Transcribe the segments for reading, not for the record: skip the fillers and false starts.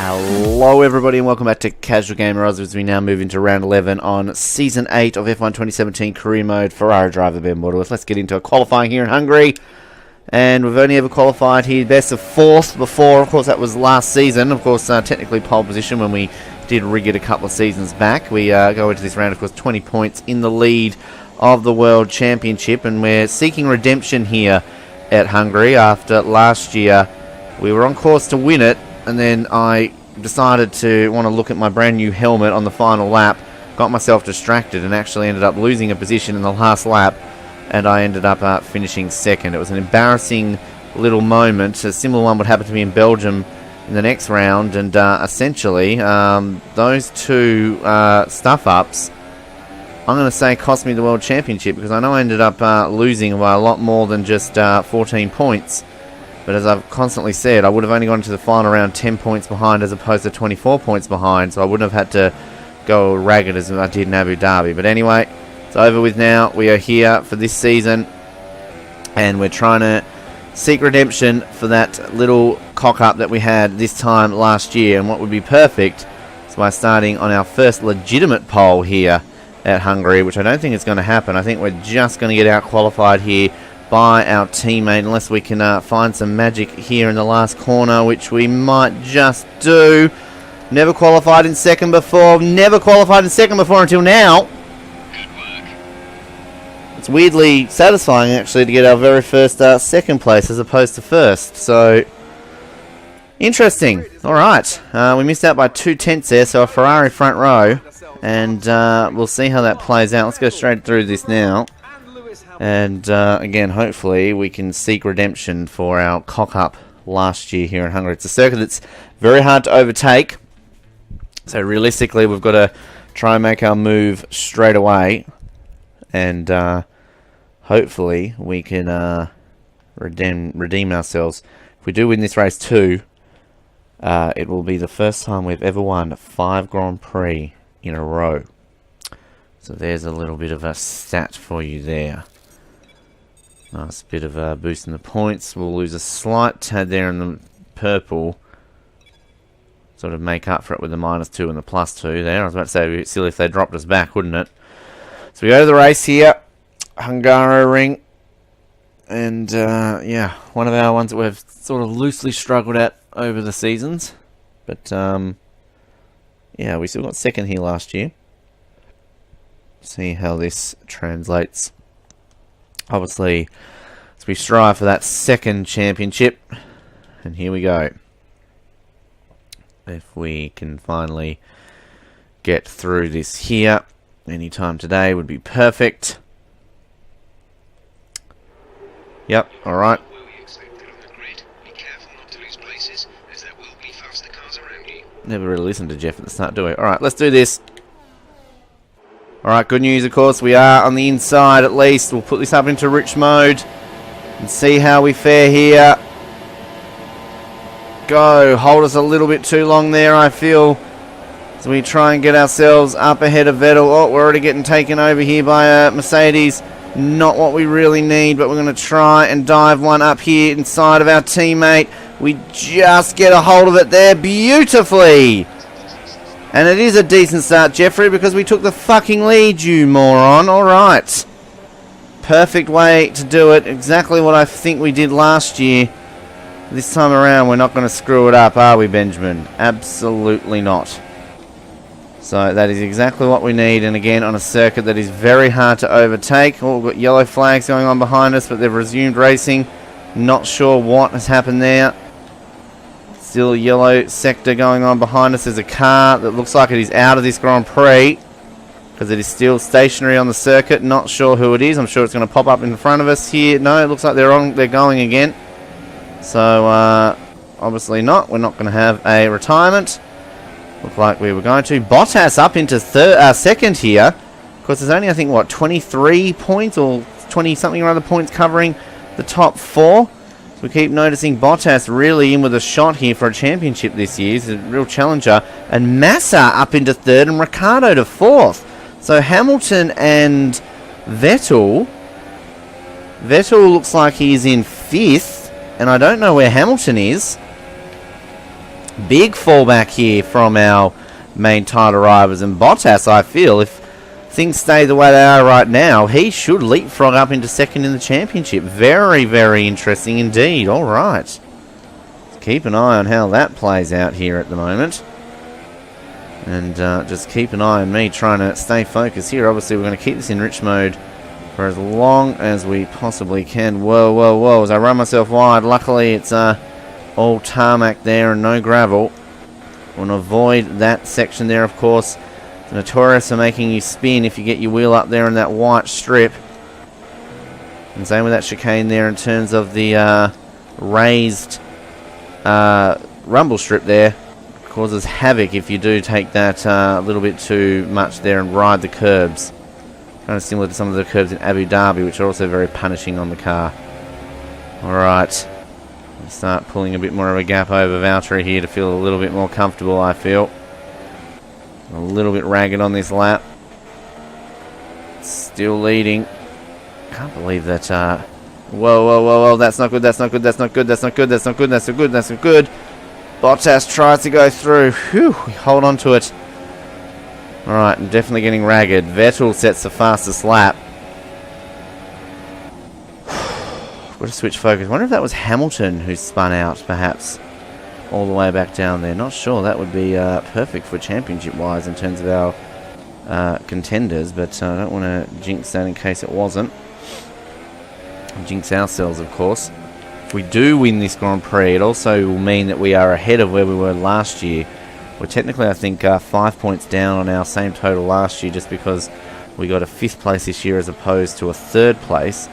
Hello everybody and welcome back to Casual Gamer Oz as we now move into round 11 on Season 8 of F1 2017 Career Mode Ferrari driver Ben Waterworth. Let's get into a qualifying here in Hungary. And we've only ever qualified here best of 4th before. Of course that was last season. Of course technically pole position when we did rig it a couple of seasons back. We go into this round of course 20 points in the lead of the World Championship. And we're seeking redemption here at Hungary after last year. We were on course to win it. And then I decided to want to look at my brand new helmet on the final lap. Got myself distracted and actually ended up losing a position in the last lap. And I ended up finishing second. It was an embarrassing little moment. A similar one would happen to me in Belgium in the next round. And essentially, those two stuff-ups, I'm going to say cost me the World Championship. Because I know I ended up losing by a lot more than just 14 points. But as I've constantly said, I would have only gone to the final round 10 points behind as opposed to 24 points behind. So I wouldn't have had to go ragged as I did in Abu Dhabi. But anyway, it's over with now. We are here for this season. And we're trying to seek redemption for that little cock-up that we had this time last year. And what would be perfect is by starting on our first legitimate pole here at Hungary. Which I don't think is going to happen. I think we're just going to get out-qualified here by our teammate, unless we can find some magic here in the last corner, which we might just do. Never qualified in second before. Never qualified in second before until now. Good work. It's weirdly satisfying, actually, to get our very first second place as opposed to first. So, interesting. Alright. We missed out by 2/10 there, so a Ferrari front row. And we'll see how that plays out. Let's go straight through this now. And again, hopefully we can seek redemption for our cock-up last year here in Hungary. It's a circuit that's very hard to overtake. So realistically, we've got to try and make our move straight away. And hopefully we can redeem ourselves. If we do win this race too, it will be the first time we've ever won 5 Grand Prix in a row. So there's a little bit of a stat for you there. Nice bit of a boost in the points. We'll lose a slight tad there in the purple. Sort of make up for it with the -2 and the +2 there. I was about to say, it'd be silly if they dropped us back, wouldn't it? So we go to the race here. Hungaroring. And, yeah, one of our ones that we've sort of loosely struggled at over the seasons. But, yeah, we still got second here last year. See how this translates. Obviously, as we strive for that second championship. And here we go. If we can finally get through this here, anytime today would be perfect. Yep, alright. Never really listened to Jeff at the start, do we? Alright, let's do this. Alright, good news, of course. We are on the inside, at least. We'll put this up into rich mode and see how we fare here. Go. Hold us a little bit too long there, I feel. So we try and get ourselves up ahead of Vettel. Oh, we're already getting taken over here by Mercedes. Not what we really need, but we're going to try and dive one up here inside of our teammate. We just get a hold of it there beautifully. And it is a decent start, Jeffrey, because we took the fucking lead, you moron. Alright. Perfect way to do it. Exactly what I think we did last year. This time around, we're not going to screw it up, are we, Benjamin? Absolutely not. So that is exactly what we need. And again, on a circuit that is very hard to overtake. Oh, we've got yellow flags going on behind us, but they've resumed racing. Not sure what has happened there. Still a yellow sector going on behind us. There's a car that looks like it is out of this Grand Prix because it is still stationary on the circuit. Not sure who it is. I'm sure it's going to pop up in front of us here. No, it looks like they're going again. So obviously not. We're not going to have a retirement. Looked like we were going to. Bottas up into second here. Of course, there's only I think what 23 points or 20 something or other points covering the top 4. We keep noticing Bottas really in with a shot here for a championship this year. He's a real challenger. And Massa up into third and Ricciardo to fourth. So Hamilton and Vettel. Vettel looks like he's in fifth. And I don't know where Hamilton is. Big fallback here from our main title rivals. And Bottas, I feel, if things stay the way they are right now, he should leapfrog up into second in the championship. Very, very interesting indeed. All right. Keep an eye on how that plays out here at the moment. And just keep an eye on me trying to stay focused here. Obviously, we're going to keep this in rich mode for as long as we possibly can. Whoa, whoa, whoa. As I run myself wide, luckily it's all tarmac there and no gravel. Want to avoid that section there, of course. It's notorious for making you spin if you get your wheel up there in that white strip. And same with that chicane there in terms of the raised rumble strip there. Causes havoc if you do take that a little bit too much there and ride the curbs. Kind of similar to some of the curbs in Abu Dhabi, which are also very punishing on the car. Alright. Start pulling a bit more of a gap over Valtteri here to feel a little bit more comfortable, I feel. A little bit ragged on this lap. Still leading. Can't believe that. Whoa, whoa, whoa, whoa. That's not good, that's not good, that's not good, that's not good, that's not good, that's not good, that's not good. Bottas tries to go through. Whew, we hold on to it. Alright, I'm definitely getting ragged. Vettel sets the fastest lap. Got to switch focus. I wonder if that was Hamilton who spun out, perhaps, all the way back down there. Not sure. That would be perfect for championship-wise in terms of our contenders, but I don't want to jinx that in case it wasn't. Jinx ourselves, of course. If we do win this Grand Prix, it also will mean that we are ahead of where we were last year. We're technically, I think, 5 points down on our same total last year just because we got a 5th place this year as opposed to a 3rd place.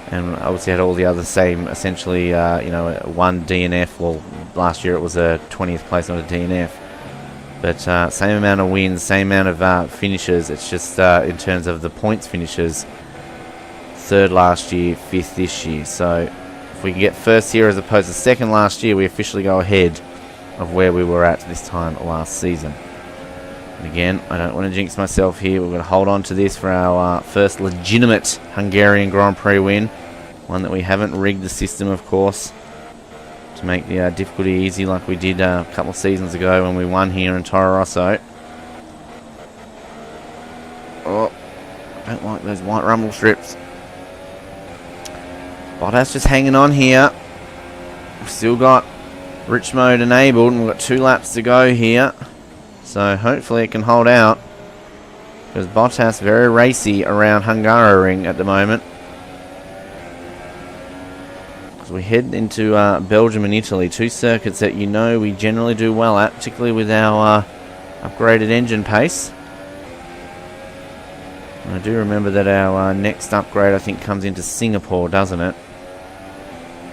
And obviously had all the other same, essentially, one DNF. Well, last year it was a 20th place, not a DNF. But same amount of wins, same amount of finishes. It's just in terms of the points finishes, 3rd last year, 5th this year. So if we can get 1st here as opposed to 2nd last year, we officially go ahead of where we were at this time last season. And again, I don't want to jinx myself here. We're going to hold on to this for our first legitimate Hungarian Grand Prix win. One that we haven't rigged the system, of course, to make the difficulty easy like we did a couple of seasons ago when we won here in Toro Rosso. Oh, I don't like those white rumble strips. Bottas just hanging on here. We've still got rich mode enabled and we've got 2 laps to go here. So hopefully it can hold out. Because Bottas very racy around Hungaroring at the moment. As we head into Belgium and Italy, 2 circuits that you know we generally do well at, particularly with our upgraded engine pace. And I do remember that our next upgrade I think comes into Singapore, doesn't it?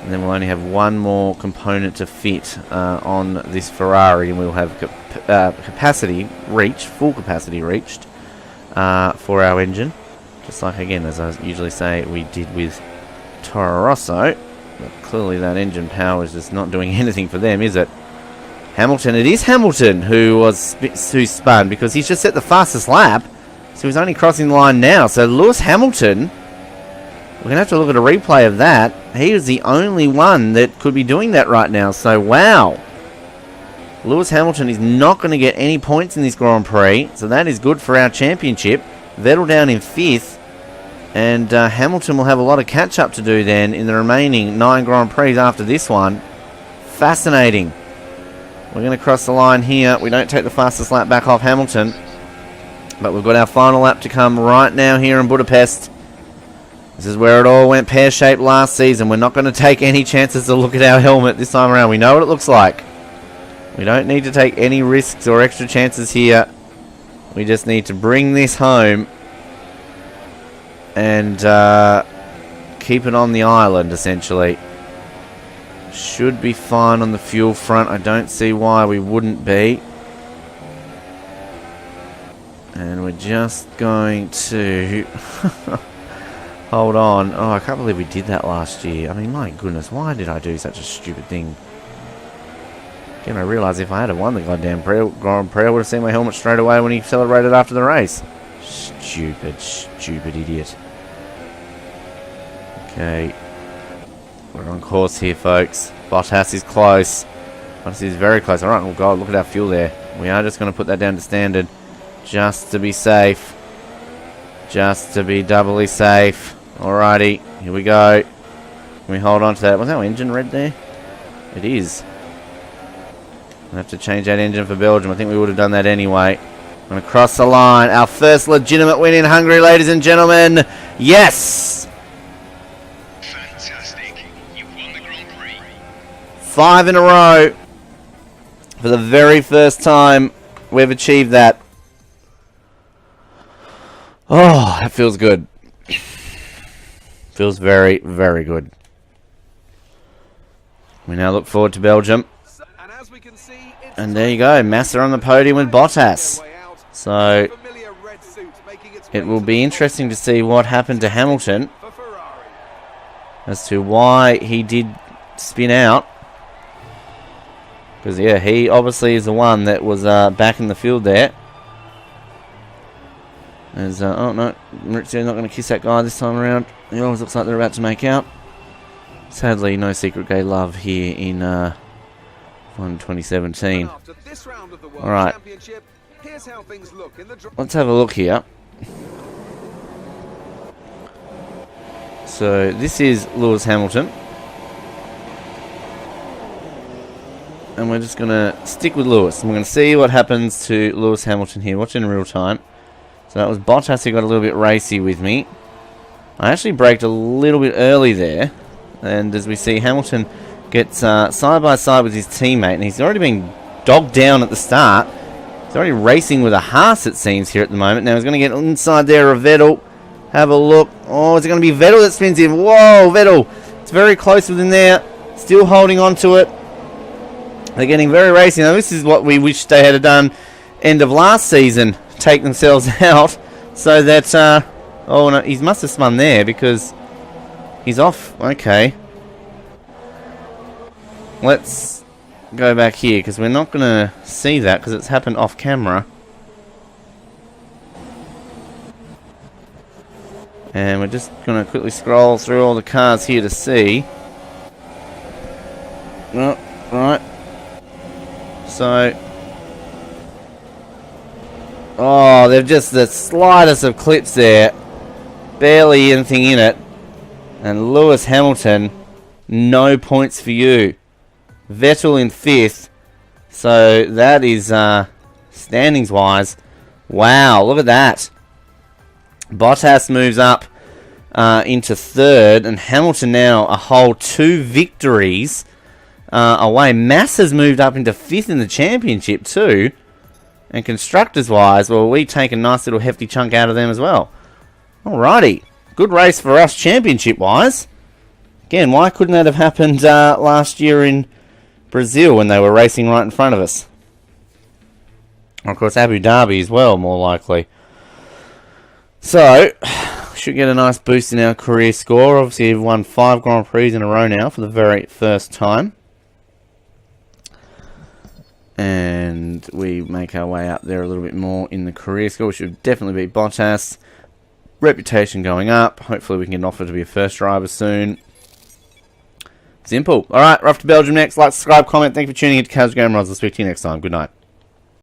And then we'll only have one more component to fit on this Ferrari, and we'll have capacity reached, full capacity reached for our engine. Just like, again, as I usually say, we did with Toro Rosso. But clearly that engine power is just not doing anything for them, is it? Hamilton, it is Hamilton who spun, because he's just set the fastest lap. So he's only crossing the line now. So Lewis Hamilton, we're going to have to look at a replay of that. He is the only one that could be doing that right now. So, wow. Lewis Hamilton is not going to get any points in this Grand Prix. So that is good for our championship. Vettel down in 5th. And Hamilton will have a lot of catch-up to do then in the remaining 9 Grand Prix after this one. Fascinating. We're going to cross the line here. We don't take the fastest lap back off Hamilton. But we've got our final lap to come right now here in Budapest. This is where it all went pear-shaped last season. We're not going to take any chances to look at our helmet this time around. We know what it looks like. We don't need to take any risks or extra chances here. We just need to bring this home and keep it on the island, essentially. Should be fine on the fuel front. I don't see why we wouldn't be. And we're just going to hold on. Oh, I can't believe we did that last year. I mean, my goodness, why did I do such a stupid thing? Again, I realise if I had won the goddamn Grand Prix, I would have seen my helmet straight away when he celebrated after the race. Stupid, stupid idiot. Okay. We're on course here, folks. Bottas is close. This is very close. Alright, oh god, look at our fuel there. We are just going to put that down to standard. Just to be safe. Just to be doubly safe. Alrighty, here we go. Can we hold on to that? Was our engine red there? It is. We'll have to change that engine for Belgium. I think we would have done that anyway. I'm going to cross the line. Our first legitimate win in Hungary, ladies and gentlemen. Yes! Fantastic. You've won the Grand Prix. 5 in a row. For the very first time, we've achieved that. Oh, that feels good. Feels very, very good. We now look forward to Belgium. And there you go, Massa on the podium with Bottas. So, it will be interesting to see what happened to Hamilton. As to why he did spin out. Because, yeah, he obviously is the one that was back in the field there. As, oh no, Maurizio's not going to kiss that guy this time around. It always looks like they're about to make out. Sadly, no secret gay love here in 2017. Alright. Let's have a look here. So, this is Lewis Hamilton. And we're just going to stick with Lewis. And we're going to see what happens to Lewis Hamilton here. Watch it in real time. So that was Bottas who got a little bit racy with me. I actually braked a little bit early there. And as we see, Hamilton gets side by side with his teammate. And he's already been dogged down at the start. He's already racing with a Haas, it seems, here at the moment. Now he's going to get inside there of Vettel. Have a look. Oh, is it going to be Vettel that spins in? Whoa, Vettel. It's very close within there. Still holding on to it. They're getting very racy. Now, this is what we wish they had done end of last season. Take themselves out so that... oh, no, he must have spun there because he's off. Okay. Let's go back here because we're not going to see that because it's happened off camera. And we're just going to quickly scroll through all the cars here to see. Oh, right. So, oh, they've just the slightest of clips there, barely anything in it, and Lewis Hamilton, no points for you. Vettel in 5th, so that is standings wise. Wow, look at that. Bottas moves up into 3rd, and Hamilton now a whole 2 victories away. Massa's moved up into 5th in the championship too. And constructors-wise, well, we take a nice little hefty chunk out of them as well. Alrighty. Good race for us championship-wise. Again, why couldn't that have happened last year in Brazil when they were racing right in front of us? Of course, Abu Dhabi as well, more likely. So, should get a nice boost in our career score. Obviously, we've won 5 Grand Prix in a row now for the very first time. And we make our way up there a little bit more in the career score. We should definitely beat Bottas. Reputation going up. Hopefully we can get an offer to be a first driver soon. Simple. Alright, we're off to Belgium next. Like, subscribe, comment. Thank you for tuning in to Casual Gamer. I'll speak to you next time. Good night.